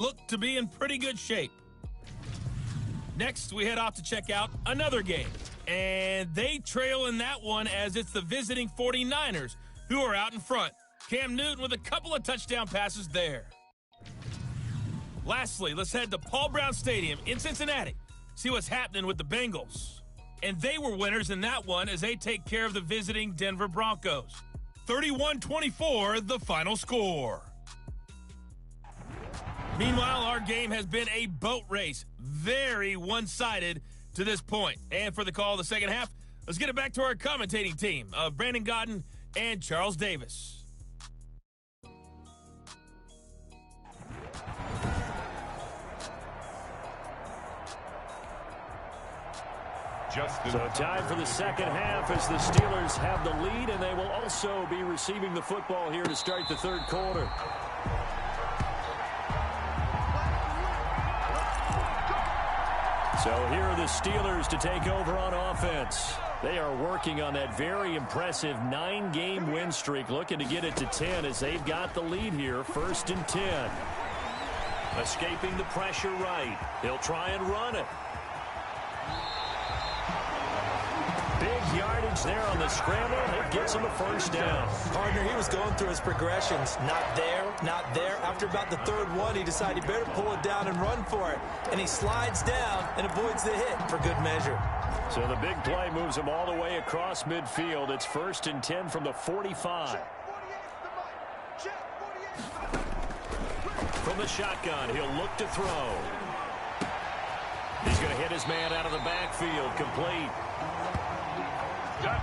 look to be in pretty good shape. Next, we head off to check out another game. And they trail in that one as it's the visiting 49ers who are out in front. Cam Newton with a couple of touchdown passes there. Lastly, let's head to Paul Brown Stadium in Cincinnati. See what's happening with the Bengals. And they were winners in that one as they take care of the visiting Denver Broncos. 31-24, the final score. Meanwhile, our game has been a boat race. Very one-sided to this point. And for the call of the second half, let's get it back to our commentating team of Brandon Godden and Charles Davis. So time for the second half as the Steelers have the lead, and they will also be receiving the football here to start the third quarter. So here are the Steelers to take over on offense. They are working on that very impressive 9-game win streak, looking to get it to 10 as they've got the lead here, 1st and 10. Escaping the pressure right. He'll try and run it. Big yardage there on the scramble. It gets him a first down. Partner, he was going through his progressions. Not there, not there. After about the third one, he decided he better pull it down and run for it. And he slides down and avoids the hit for good measure. So the big play moves him all the way across midfield. It's 1st and 10 from the 45. From the shotgun, he'll look to throw. He's going to hit his man out of the backfield, complete.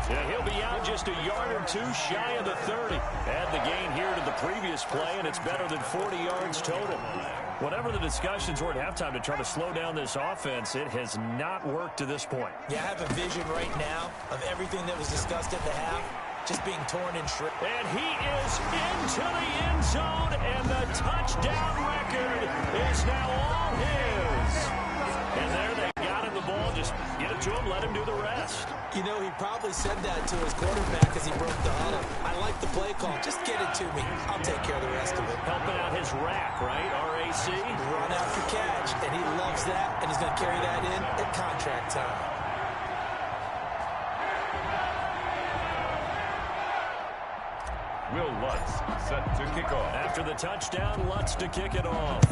Yeah, he'll be out just a yard or two shy of the 30. Add the gain here to the previous play, and it's better than 40 yards total. Whatever the discussions were at halftime to try to slow down this offense, it has not worked to this point. Yeah, I have a vision right now of everything that was discussed at the half just being torn in shreds. And he is into the end zone, and the touchdown record is now all his. And there they got him the ball. Just get it to him, let him do the rest. You know, he probably said that to his quarterback as he broke the huddle. I like the play call. Just get it to me. I'll take care of the rest of it. Helping out his rack, right? RAC. Run after catch, and he loves that, and he's going to carry that in at contract time. Will Lutz set to kick off. After the touchdown, Lutz to kick it off.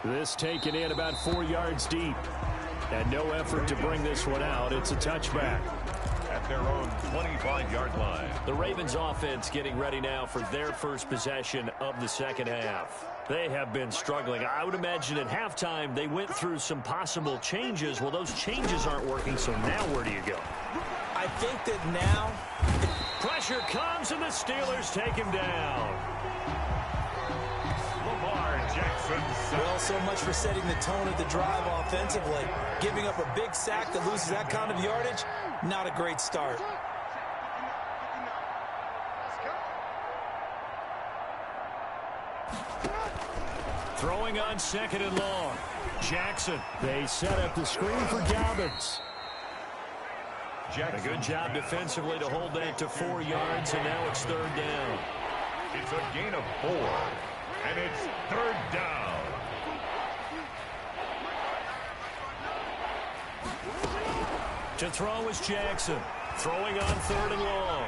This taken in about 4 yards deep. And no effort to bring this one out. It's a touchback. At their own 25-yard line. The Ravens offense getting ready now for their first possession of the second half. They have been struggling. I would imagine at halftime they went through some possible changes. Well, those changes aren't working, so now where do you go? I think that now... Pressure comes, and the Steelers take him down. Well, so much for setting the tone of the drive offensively. Giving up a big sack that loses that kind of yardage, not a great start. Throwing on 2nd and long. Jackson. They set up the screen for Dobbins. A good job defensively to hold that to 4 yards, and now it's 3rd down. It's a gain of 4. And it's 3rd down. To throw is Jackson. Throwing on 3rd and long.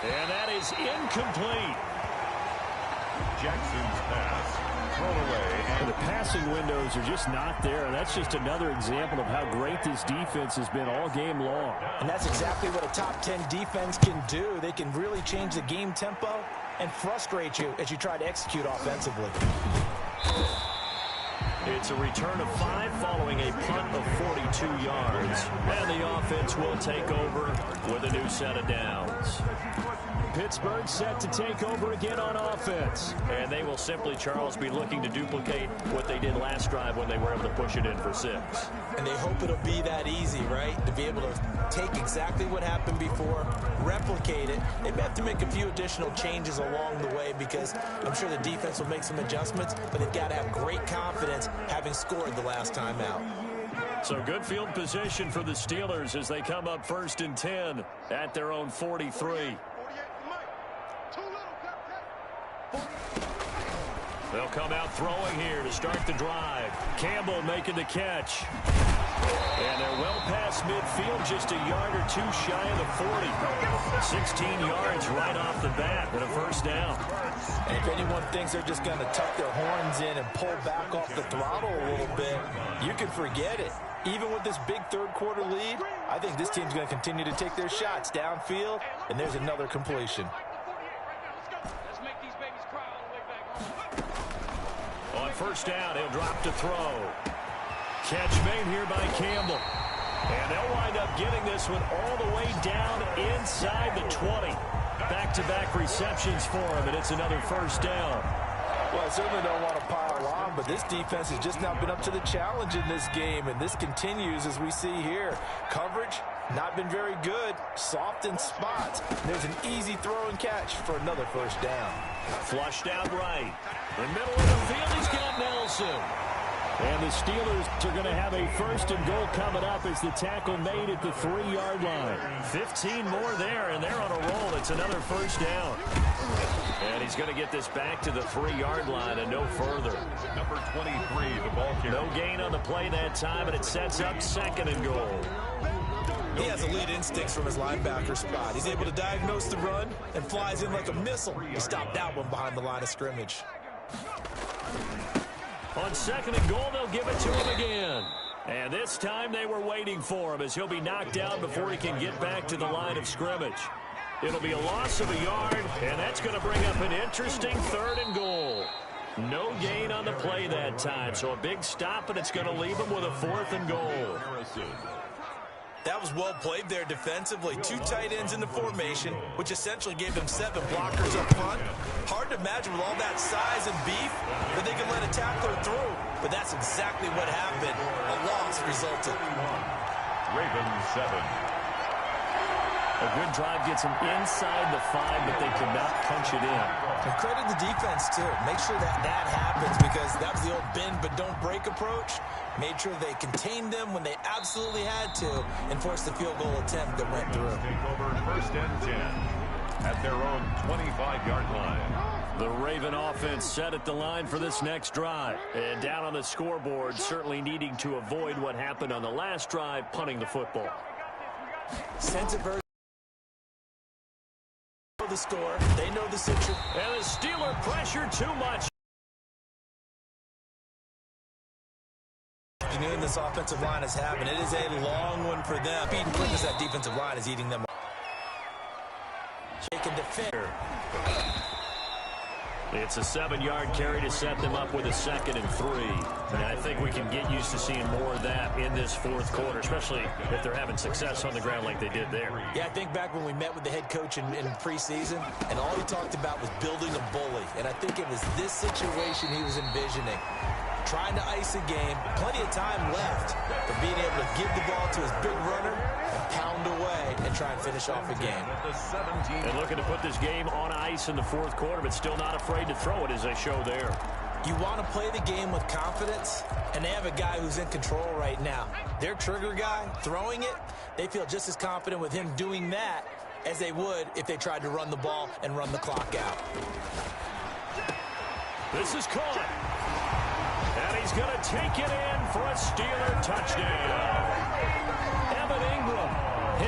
And that is incomplete. Jackson's pass thrown away. And the passing windows are just not there. And that's just another example of how great this defense has been all game long. And that's exactly what a top 10 defense can do. They can really change the game tempo and frustrate you as you try to execute offensively. It's a return of 5 following a punt of 42 yards. And the offense will take over with a new set of downs. Pittsburgh set to take over again on offense. And they will simply, Charles, be looking to duplicate what they did last drive when they were able to push it in for 6. And they hope it'll be that easy, right? To be able to take exactly what happened before, replicate it. They may have to make a few additional changes along the way because I'm sure the defense will make some adjustments, but they've got to have great confidence having scored the last time out. So good field position for the Steelers as they come up 1st and 10 at their own 43. They'll come out throwing here to start the drive. Campbell making the catch. And they're well past midfield, just a yard or two shy of the 40. 16 yards right off the bat and a first down. And if anyone thinks they're just going to tuck their horns in and pull back off the throttle a little bit, you can forget it. Even with this big third-quarter lead, I think this team's going to continue to take their shots downfield, and there's another completion. On first down, he'll drop to throw. Catch made here by Campbell. And they'll wind up getting this one all the way down inside the 20. Back-to-back receptions for him, and it's another first down. Well, I certainly don't want to pile on, but this defense has just not been up to the challenge in this game, and this continues as we see here. Coverage, not been very good. Soft in spots. There's an easy throw and catch for another first down. Flushed out right. In the middle of the field, he's got Nelson. And the Steelers are going to have a first and goal coming up as the tackle made at the 3-yard line. 15 more there, and they're on a roll. It's another first down. And he's going to get this back to the 3-yard line and no further. Number 23, the ball carrier. No gain on the play that time, and it sets up second and goal. He has elite instincts from his linebacker spot. He's able to diagnose the run and flies in like a missile. He stopped that one behind the line of scrimmage. On second and goal, they'll give it to him again. And this time they were waiting for him as he'll be knocked down before he can get back to the line of scrimmage. It'll be a loss of a yard, and that's going to bring up an interesting third and goal. No gain on the play that time, so a big stop, and it's going to leave him with a fourth and goal. That was well played there defensively. 2 tight ends in the formation, which essentially gave them 7 blockers up front. Hard to imagine with all that size and beef that they could let a tackler through. But that's exactly what happened. A loss resulted. Ravens 7. A good drive gets them inside the 5, but they could not punch it in. And credit the defense, too. Make sure that happens because that was the old bend but don't break approach. Made sure they contained them when they absolutely had to and forced the field goal attempt that went through. Take over first and 10 at their own 25-yard line. The Raven offense set at the line for this next drive. And down on the scoreboard, certainly needing to avoid what happened on the last drive, punting the football. Sense of urgency. The score. They know the situation. And the Steeler pressure too much. Afternoon, this offensive line is having. It is a long one for them. Speed and quickness, that defensive line is eating them. Shaking defender. It's a 7-yard carry to set them up with a 2nd and 3. And I think we can get used to seeing more of that in this fourth quarter, especially if they're having success on the ground like they did there. Yeah, I think back when we met with the head coach in preseason, and all he talked about was building a bully. And I think it was this situation he was envisioning. Trying to ice a game, plenty of time left, but being able to give the ball to his big runner and pound away and try and finish off a game. And looking to put this game on ice in the fourth quarter, but still not afraid to throw it as they show there. You want to play the game with confidence, and they have a guy who's in control right now. Their trigger guy, throwing it, they feel just as confident with him doing that as they would if they tried to run the ball and run the clock out. This is caught. And he's going to take it in for a Steeler touchdown. Evan Ingram,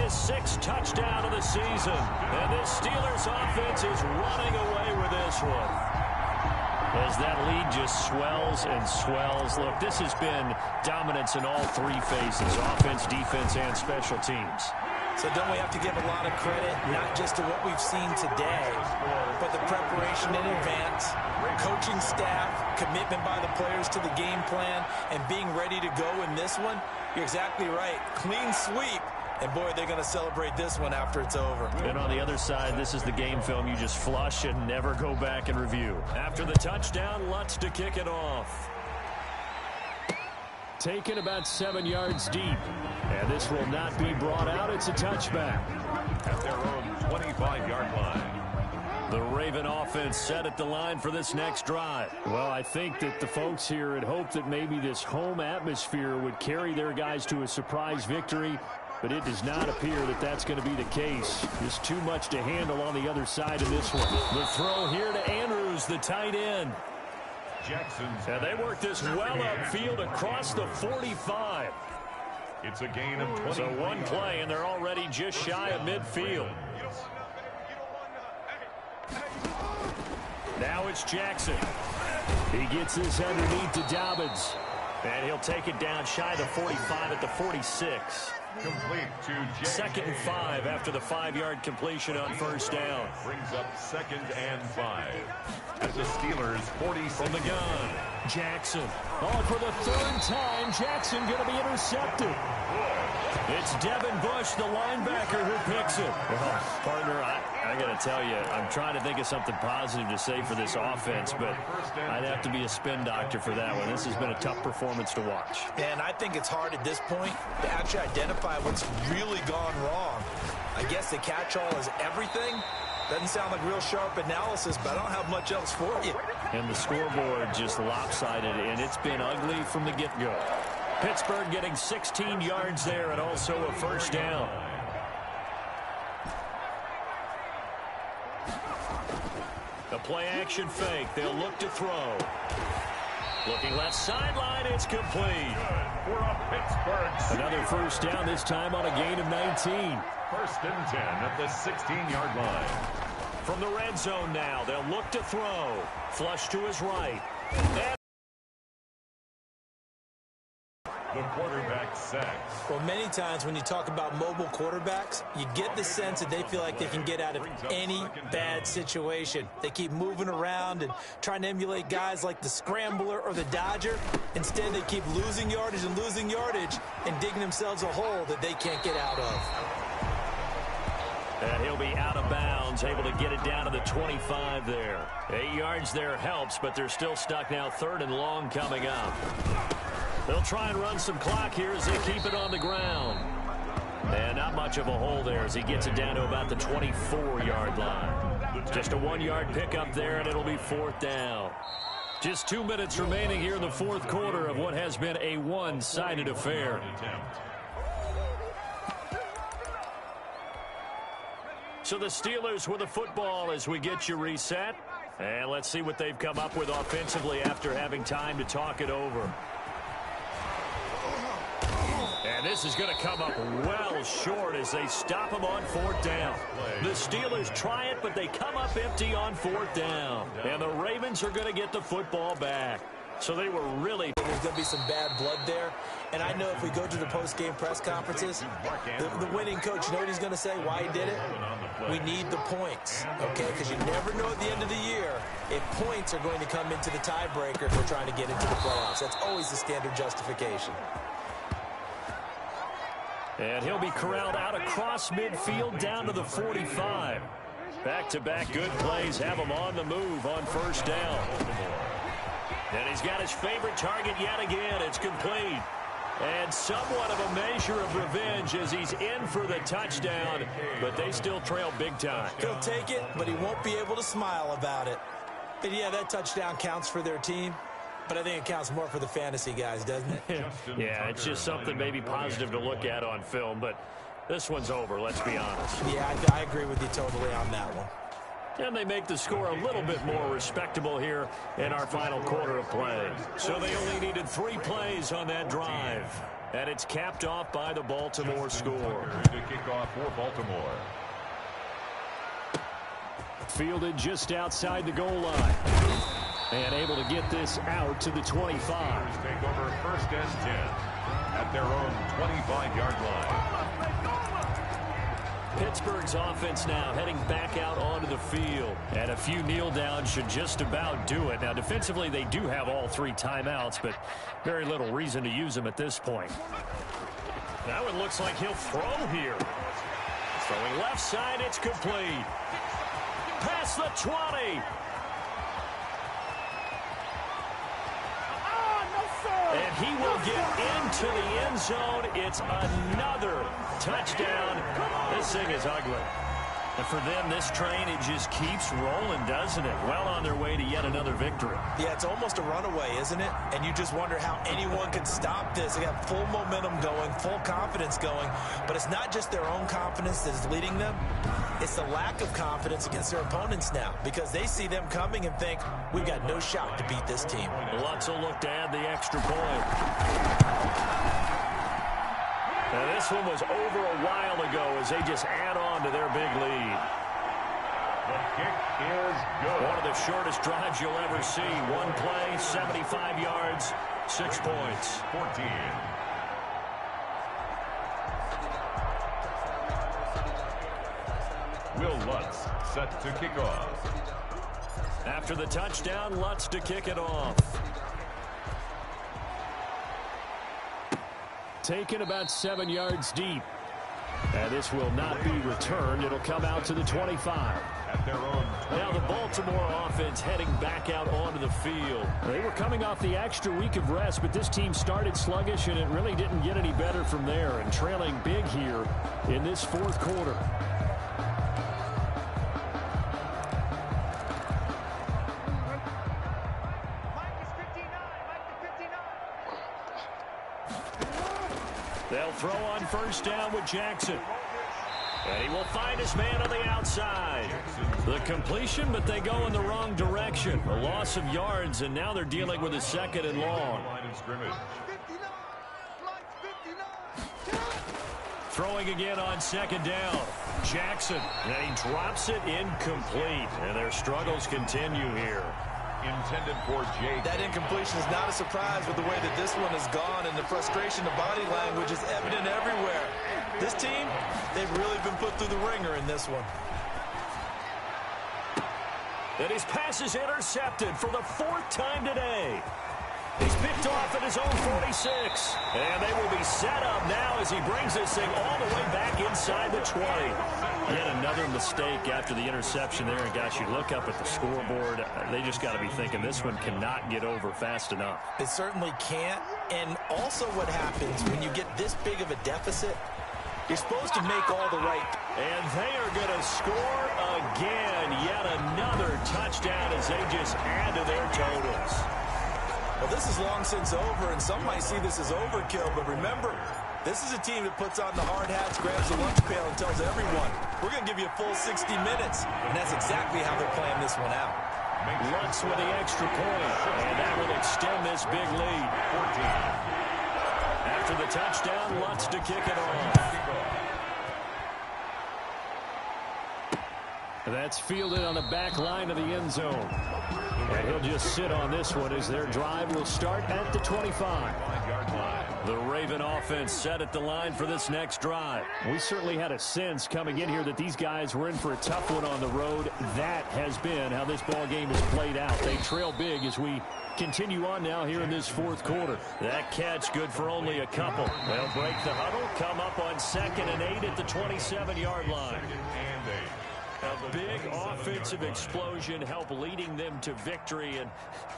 his 6th touchdown of the season. And this Steelers offense is running away with this one. As that lead just swells and swells. Look, this has been dominance in all 3 phases, offense, defense, and special teams. So don't we have to give a lot of credit, not just to what we've seen today, but the preparation in advance, coaching staff, commitment by the players to the game plan, and being ready to go in this one? You're exactly right. Clean sweep. And, boy, they're going to celebrate this one after it's over. And on the other side, this is the game film you just flush and never go back and review. After the touchdown, Lutz to kick it off. Taken about 7 yards deep. And this will not be brought out. It's a touchback. At their own 25-yard line. The Raven offense set at the line for this next drive. Well, I think that the folks here had hoped that maybe this home atmosphere would carry their guys to a surprise victory, but it does not appear that that's going to be the case. There's too much to handle on the other side of this one. The throw here to Andrews. Rose, the tight end. And they work this well upfield across the 45. It's a gain of 20. So one play, and they're already just shy of midfield. Now it's Jackson. He gets this underneath to Dobbins. And he'll take it down shy of the 45 at the 46. Complete to Jackson. Second and 5 after the 5-yard completion on first down. Brings up 2nd and 5. At the Steelers' 40 from the gun. Jackson. Oh, for the 3rd time, Jackson going to be intercepted. It's Devin Bush, the linebacker, who picks it. Well, partner, I got to tell you, I'm trying to think of something positive to say for this offense, but I'd have to be a spin doctor for that one. This has been a tough performance to watch. And I think it's hard at this point to actually identify what's really gone wrong. I guess the catch-all is everything. Doesn't sound like real sharp analysis, but I don't have much else for you. And the scoreboard just lopsided, and it's been ugly from the get-go. Pittsburgh getting 16 yards there and also a first down. The play-action fake. They'll look to throw. Looking left sideline. It's complete. For a Pittsburgh. Another first down, this time on a gain of 19. 1st and 10 at the 16-yard line. From the red zone now, they'll look to throw. Flush to his right. And the quarterback sacks. Well, many times when you talk about mobile quarterbacks, you get the sense that they feel like they can get out of any bad situation. They keep moving around and trying to emulate guys like the Scrambler or the Dodger. Instead, they keep losing yardage and digging themselves a hole that they can't get out of. And he'll be out of bounds, able to get it down to the 25 there. 8 yards there helps, but they're still stuck now. 3rd and long coming up. They'll try and run some clock here as they keep it on the ground. And not much of a hole there as he gets it down to about the 24-yard line. Just a 1-yard pickup there, and it'll be 4th down. Just 2 minutes remaining here in the 4th quarter of what has been a one-sided affair. So the Steelers with the football as we get you reset. And let's see what they've come up with offensively after having time to talk it over. And this is going to come up well short as they stop them on 4th down. The Steelers try it, but they come up empty on 4th down. And the Ravens are going to get the football back. So they were really... There's going to be some bad blood there. And I know if we go to the post-game press conferences, the winning coach, you know what he's going to say, why he did it? We need the points, okay? Because you never know at the end of the year if points are going to come into the tiebreaker if we're trying to get into the playoffs. That's always the standard justification. And he'll be corralled out across midfield down to the 45. Back-to-back good plays have him on the move on 1st down. And he's got his favorite target yet again. It's complete. And somewhat of a measure of revenge as he's in for the touchdown, but they still trail big time. He'll take it, but he won't be able to smile about it. And yeah, that touchdown counts for their team, but I think it counts more for the fantasy guys, doesn't it? Yeah, it's just something maybe positive to look at on film, but this one's over, let's be honest. Yeah, I agree with you totally on that one. And they make the score a little bit more respectable here in our final quarter of play. So they only needed 3 plays on that drive. And it's capped off by the Baltimore score. To kick off for Baltimore. Fielded just outside the goal line. And able to get this out to the 25. Take over 1st and 10 at their own 25-yard line. Pittsburgh's offense now heading back out onto the field. And a few kneel downs should just about do it. Now, defensively, they do have all 3 timeouts, but very little reason to use them at this point. That one looks like he'll throw here. Throwing left side, it's complete. Past the 20. And he will get into the end zone. It's another touchdown. This thing is ugly. And for them, this train, it just keeps rolling, doesn't it? Well on their way to yet another victory. Yeah, it's almost a runaway, isn't it? And you just wonder how anyone can stop this. They got full momentum going, full confidence going. But it's not just their own confidence that is leading them. It's the lack of confidence against their opponents now, because they see them coming and think, we've got no shot to beat this team. Lutz will look to add the extra point. Now, this one was over a while ago as they just add on to their big lead. The kick is good. One of the shortest drives you'll ever see. One play, 75 yards, 6 points. 14. Will Lutz set to kick off. After the touchdown, Lutz to kick it off. Taken about 7 yards deep. And this will not be returned. It'll come out to the 25. At their own 20. Now the Baltimore offense heading back out onto the field. They were coming off the extra week of rest, but this team started sluggish, and it really didn't get any better from there. And trailing big here in this fourth quarter. They'll throw on first down with Jackson. And he will find his man on the outside. The completion, but they go in the wrong direction. A loss of yards, and now they're dealing with a second and long. Throwing again on second down. Jackson, and he drops it incomplete. And their struggles continue here. Intended for Jake. That incompletion is not a surprise with the way that this one has gone, and the frustration, the body language is evident everywhere. This team, they've really been put through the ringer in this one. And his pass is intercepted for the 4th time today. He's picked off at his own 46. And they will be set up now as he brings this thing all the way back inside the 20. Yet another mistake after the interception there. And, gosh, you look up at the scoreboard, they just got to be thinking this one cannot get over fast enough. It certainly can't. And also what happens when you get this big of a deficit, you're supposed to make all the right. And they are going to score again. Yet another touchdown as they just add to their totals. Well, this is long since over, and some might see this as overkill. But remember, this is a team that puts on the hard hats, grabs the lunch pail, and tells everyone, we're going to give you a full 60 minutes. And that's exactly how they're playing this one out. Lutz with the extra point, and that will extend this big lead. 14. After the touchdown, Lutz to kick it off. That's fielded on the back line of the end zone. And he'll just sit on this one as their drive will start at the 25. The Raven offense set at the line for this next drive. We certainly had a sense coming in here that these guys were in for a tough one on the road. That has been how this ball game has played out. They trail big as we continue on now here in this fourth quarter. That catch good for only a couple. They'll break the huddle, come up on 2nd and 8 at the 27-yard line. A big offensive explosion help leading them to victory, and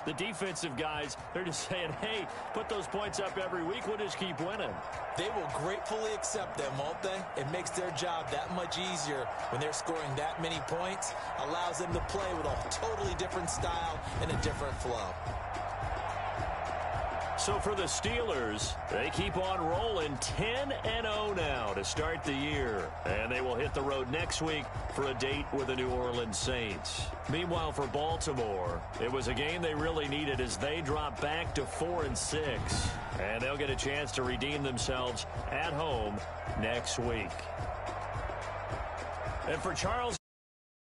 the defensive guys, they're just saying, hey, put those points up every week, we'll just keep winning. They will gratefully accept them, won't they? It makes their job that much easier when they're scoring that many points, allows them to play with a totally different style and a different flow. So for the Steelers, they keep on rolling 10-0 now to start the year. And they will hit the road next week for a date with the New Orleans Saints. Meanwhile, for Baltimore, it was a game they really needed as they drop back to 4-6. And they'll get a chance to redeem themselves at home next week. And for Charles